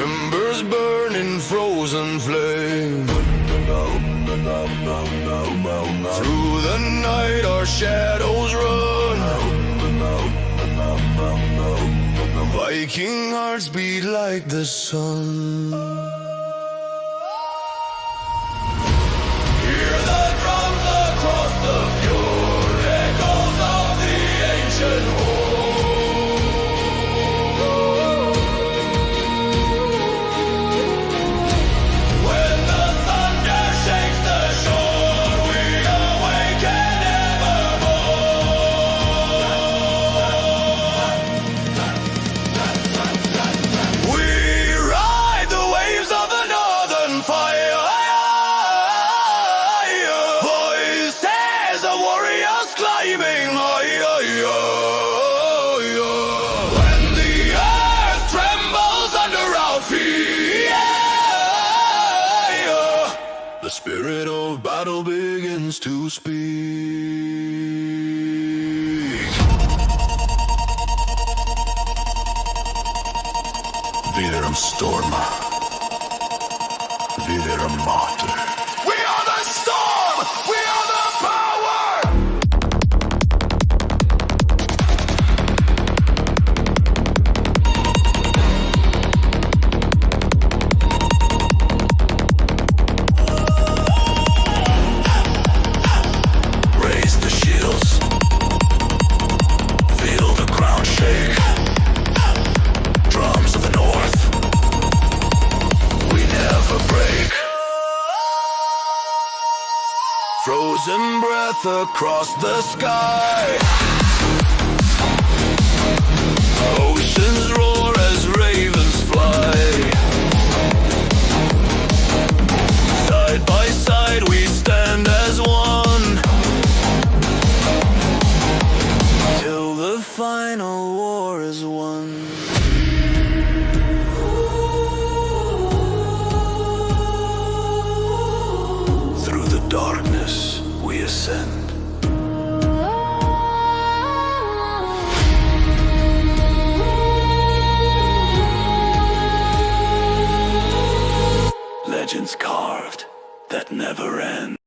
Embers burn in frozen flame. Through the night our shadows run. Viking hearts beat like the sun. Hear the drums across the fjord, echoes of the ancient horde. When the thunder shakes the shore, we awaken evermore. We ride the waves of the northern fire. Voices of warriors climbing higher. When the earth trembles under our feet, the spirit of battle begins to speak. Virum storma, virum mater. We are the storm! We are the power! Raise the shields. Feel the ground shake. Drums of the north. We never break. Frozen breath across the sky. Oceans roar as ravens fly. Side by side we stand as one. Till the final war is won. Through the darkness we ascend. Legends carved that never end.